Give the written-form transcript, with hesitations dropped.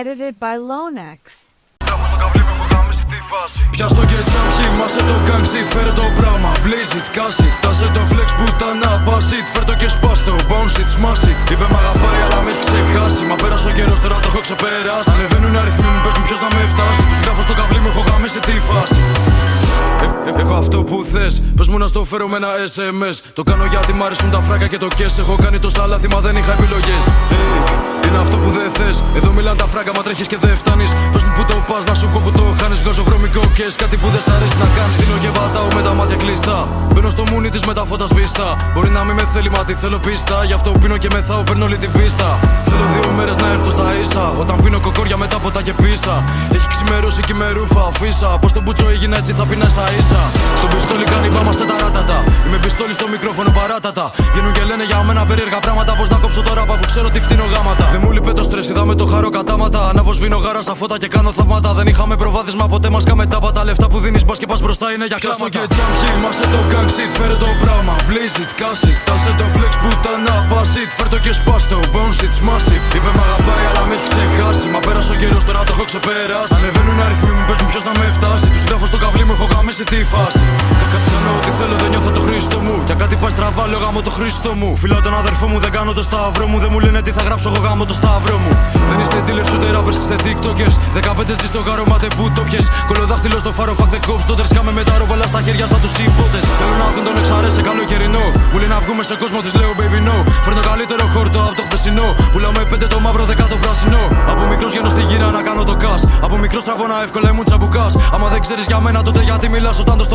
Edited by Lonex. Πιάσ' το κετσάμ, χύμασε το gang shit, φέρε το πράγμα, blaze it, cash it. Τάσε το flex που τα να pass it, φέρ' το και σπάστο, bounce it, smash it. Είπε μ' αγαπάει αλλά με έχει ξεχάσει, μα πέρασε ο καιρός, τώρα το έχω ξεπεράσει. Ανεβαίνουν αριθμοί μου, παίζουν ποιος να με φτάσει. Τους γράφω στο καβλί μου, έχω γαμίσει τη φάση. Έχω αυτό που θες, πες μου να στο φέρω με ένα SMS. Το κάνω γιατί μ' αρέσουν τα φράγκα και το cash. Έχω κάνει τόσα λάθη, μα δεν είχα επιλογές. Είναι αυτό που δεν θες, εδώ μιλάνε τα φράγκα, μα τρέχεις και δεν φτάνεις. Πες μου που το πας, να σου πω που το χάνεις. Βγάζω βρώμικο cash, κάτι που δεν σ' αρέσει να κάνεις. Δίνω και πατάω με τα μάτια κλειστά. Μπαίνω στο μουνί της με τα φώτα σβήστα. Μπορεί να μην με θέλει, μα τι θέλω πίστα. Γι' αυτό πίνω και μεθάω, παίρνω όλη την πίστα. Θέλω 2 μέρες να έρθω στα ίσα. Όταν πίνω κοκόρια μετά ποτά και πίσα. Έχει ξημερώσει και με ρούφα, αφίσα. Πως το μπουτσό έγινε έτσι θα πεινά ίσα ίσα. Στο πιστόλι κάνει πάμα σε ταράτατα. Είμαι πιστόλι στο μικρόφωνο παράτατα. Βγαίνουν και λένε για μένα περίεργα πράγματα. Πως να κόψω τώρα αφού ξέρω τι φτύνω γάματα. Δεν μου λείπε το στρες, είδαμε το χαρό κατάματα. Ανάβω σβήνω γάρα στα φώτα και κάνω θαύματα. Δεν είχαμε προβάδισμα ποτέ μας κάμε τάπα. Τα λεφτά που δίνεις πας και πας μπροστά είναι για κλάσμα. Και jump hit, μάσε το gang shit, φέρε το πράγμα, blaze it, cash it. Τάσε το flex που τα να pass it, φέρ' το και σπάστο, bounce it, smash it. Είπε μ' αγαπάει αλλά με έχει ξεχάσει, μα πέρασε ο καιρός, τώρα το έχω ξεπεράσει. Ανεβαίνουν αριθμοί μου, παίζουν ποιος να με φτάσει. Τους γράφω στο καβλί μου, έχω γαμίσει τη φάση. Κάνω ό,τι θέλω, δεν νιώθω το Χρήστο μου. Για κάτι πάει στραβά, λέω γάμο το Χρήστο μου. Φιλάω τον αδερφό μου, δεν κάνω το σταυρό μου. Δεν μου λένε τι θα γράψω, εγώ γάμο το σταυρό μου. Δεν είστε dealers ούτε rappers, είστε tiktokers. 15 G στο γάρο, μάτε που το πιες. Κολοδάχτυλο στο φάρο, fuck the cops. Το τερσκάμε με τα ρόβαλα στα χέρια σαν τους υπότες. Θέλουν να δουν τον εξαρέ σε καλοκαιρινό. Μου λένε να βγούμε σε κόσμο, της λέω baby no. Φέρνω το καλύτερο χόρτο από το χθεσινό. Πουλάω με 5 το μαύρο, 10 το πράσινο. Από μικρός γίνω στη γύρα να κάνω το cash. Από μικρός τραβώνα εύκολα ήμουν τσαμπουκάς. Άμα δεν ξέρεις για μένα τότε γιατί μιλάς όταν το